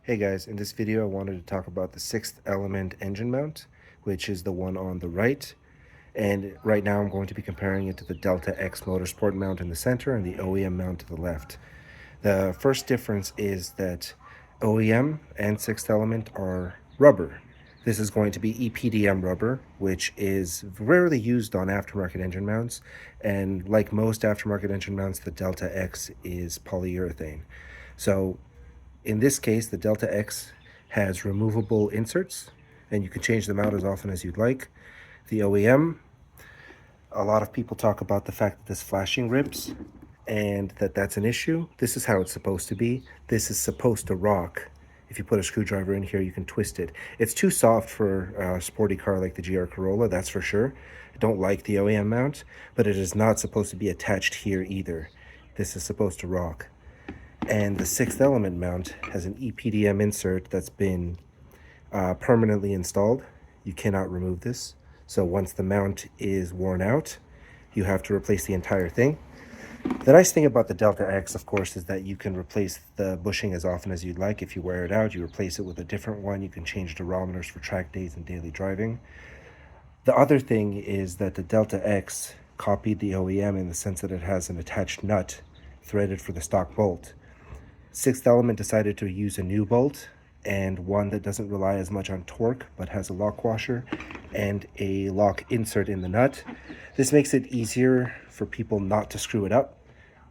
Hey guys, in this video I wanted to talk about the sixth element engine mount, which is the one on the right. And right now I'm going to be comparing it to the Delta X Motorsport mount in the center and the OEM mount to the left. The first difference is that OEM and sixth element are rubber. This is going to be EPDM rubber, which is rarely used on aftermarket engine mounts. And like most aftermarket engine mounts, the Delta X is polyurethane. So in this case, the Delta X has removable inserts, and you can change them out as often as you'd like. The OEM, a lot of people talk about the fact that there's flashing ribs and that's an issue. This is how it's supposed to be. This is supposed to rock. If you put a screwdriver in here, you can twist it. It's too soft for a sporty car like the GR Corolla, that's for sure. I don't like the OEM mount, but it is not supposed to be attached here either. This is supposed to rock. And the sixth element mount has an EPDM insert that's been permanently installed. You cannot remove this. So once the mount is worn out, you have to replace the entire thing. The nice thing about the Delta X, of course, is that you can replace the bushing as often as you'd like. If you wear it out, you replace it with a different one. You can change durometers for track days and daily driving. The other thing is that the Delta X copied the OEM in the sense that it has an attached nut threaded for the stock bolt. Sixth Element decided to use a new bolt and one that doesn't rely as much on torque but has a lock washer and a lock insert in the nut. This makes it easier for people not to screw it up,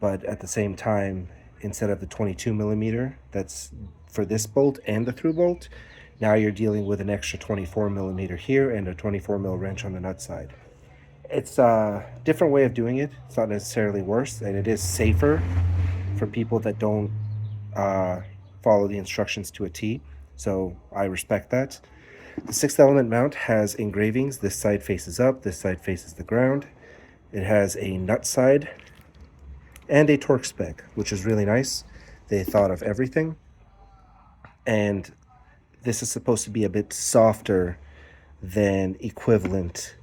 but at the same time, instead of the 22 millimeter that's for this bolt and the through bolt, now you're dealing with an extra 24 millimeter here and a 24 mil wrench on the nut side. It's a different way of doing it. It's not necessarily worse, and it is safer for people that don't uh, follow the instructions to a T. So I respect that. The sixth element mount has engravings. This side faces up, this side faces the ground. It has a nut side and a torque spec, which is really nice. They thought of everything. And this is supposed to be a bit softer than equivalent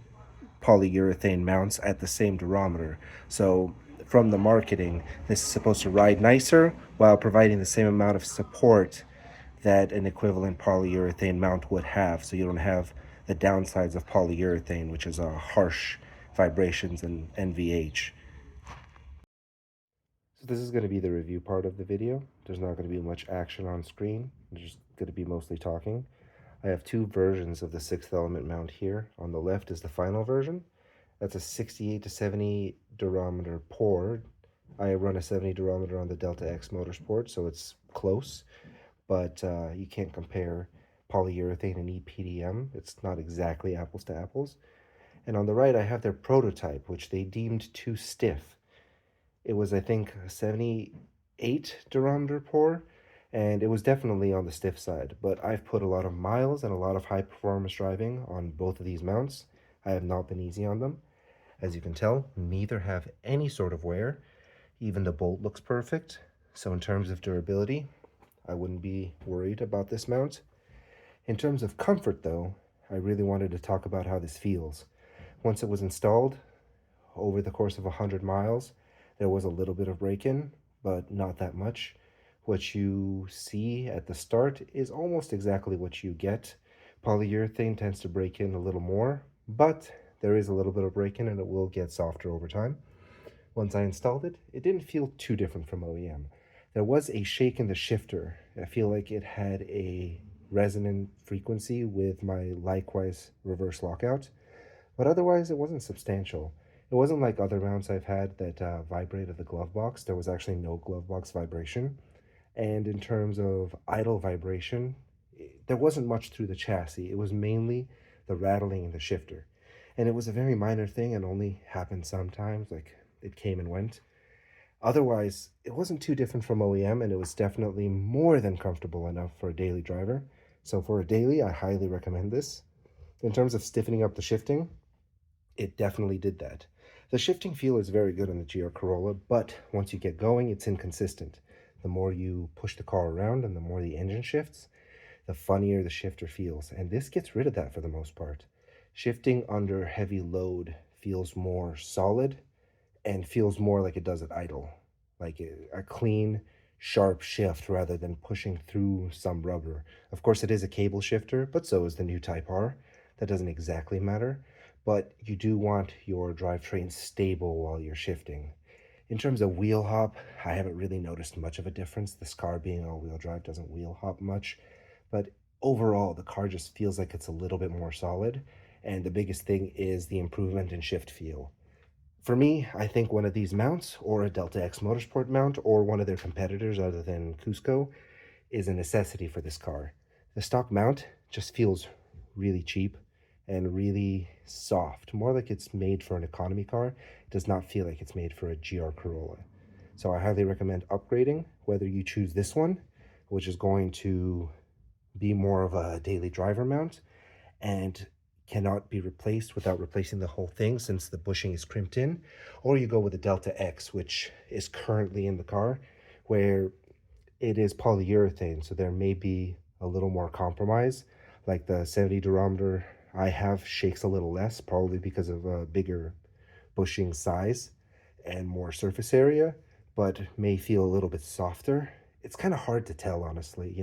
polyurethane mounts at the same durometer. So from the marketing, this is supposed to ride nicer while providing the same amount of support that an equivalent polyurethane mount would have. So you don't have the downsides of polyurethane, which is harsh vibrations and NVH. So this is going to be the review part of the video. There's not going to be much action on screen. There's just going to be mostly talking. I have two versions of the sixth element mount here. On the left is the final version. That's a 68 to 70 durometer pour. I run a 70 durometer on the Delta X Motorsport, so it's close, but you can't compare polyurethane and EPDM. It's not exactly apples to apples. And on the right, I have their prototype, which they deemed too stiff. It was, I think, a 78 durometer pour, and it was definitely on the stiff side. But I've put a lot of miles and a lot of high performance driving on both of these mounts. I have not been easy on them. As you can tell, neither have any sort of wear. Even the bolt looks perfect. So in terms of durability, I wouldn't be worried about this mount. In terms of comfort though, I really wanted to talk about how this feels. Once it was installed, over the course of 100 miles, there was a little bit of break-in, but not that much. What you see at the start is almost exactly what you get. Polyurethane tends to break in a little more, but there is a little bit of break-in and it will get softer over time. Once I installed it, it didn't feel too different from OEM. There was a shake in the shifter. I feel like it had a resonant frequency with my likewise reverse lockout, but otherwise it wasn't substantial. It wasn't like other mounts I've had that vibrated the glove box. There was actually no glove box vibration. And in terms of idle vibration, there wasn't much through the chassis. It was mainly the rattling in the shifter. And it was a very minor thing and only happened sometimes, like it came and went. Otherwise, it wasn't too different from OEM, and it was definitely more than comfortable enough for a daily driver. So for a daily, I highly recommend this. In terms of stiffening up the shifting, it definitely did that. The shifting feel is very good on the GR Corolla, but once you get going, it's inconsistent. The more you push the car around and the more the engine shifts, the funnier the shifter feels. And this gets rid of that for the most part. Shifting under heavy load feels more solid and feels more like it does at idle. Like a clean sharp shift rather than pushing through some rubber. Of course, it is a cable shifter, but so is the new Type R. That doesn't exactly matter, but you do want your drivetrain stable while you're shifting. In terms of wheel hop, I haven't really noticed much of a difference. This car being all-wheel drive doesn't wheel hop much, but overall, the car just feels like it's a little bit more solid, and the biggest thing is the improvement in shift feel. For me, I think one of these mounts, or a Delta X Motorsport mount, or one of their competitors other than Cusco, is a necessity for this car. The stock mount just feels really cheap and really soft, more like it's made for an economy car. It does not feel like it's made for a GR Corolla. So I highly recommend upgrading, whether you choose this one, which is going to be more of a daily driver mount and cannot be replaced without replacing the whole thing since the bushing is crimped in, or you go with the Delta X, which is currently in the car, where it is polyurethane, so there may be a little more compromise. Like the 70 durometer I have shakes a little less, probably because of a bigger bushing size and more surface area, but may feel a little bit softer. It's kind of hard to tell, honestly.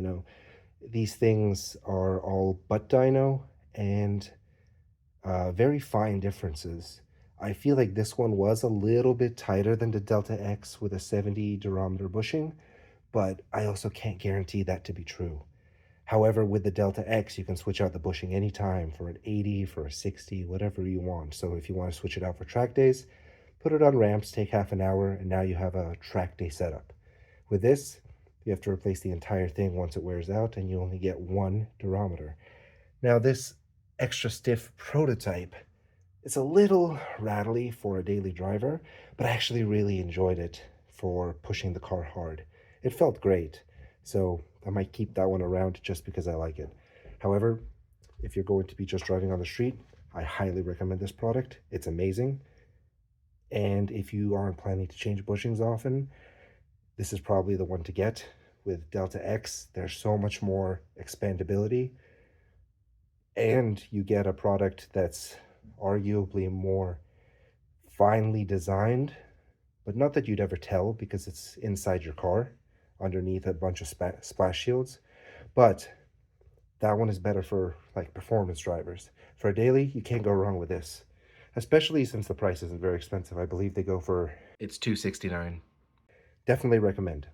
These things are all butt dyno and very fine differences. I feel like this one was a little bit tighter than the Delta X with a 70 durometer bushing, but I also can't guarantee that to be true. However, with the Delta X, you can switch out the bushing anytime for an 80, for a 60, whatever you want. So if you want to switch it out for track days, put it on ramps, take half an hour, and now you have a track day setup. With this, you have to replace the entire thing once it wears out, and you only get one durometer. Now, this extra stiff prototype, it's a little rattly for a daily driver, but I actually really enjoyed it for pushing the car hard. It felt great, so I might keep that one around just because I like it. However, if you're going to be just driving on the street, I highly recommend this product. It's amazing. And if you aren't planning to change bushings often, this is probably the one to get. With Delta X, there's so much more expandability, and you get a product that's arguably more finely designed, but not that you'd ever tell because it's inside your car underneath a bunch of splash shields. But that one is better for like performance drivers. For a daily, you can't go wrong with this, especially since the price isn't very expensive. I believe they go for, it's $269. Definitely recommend.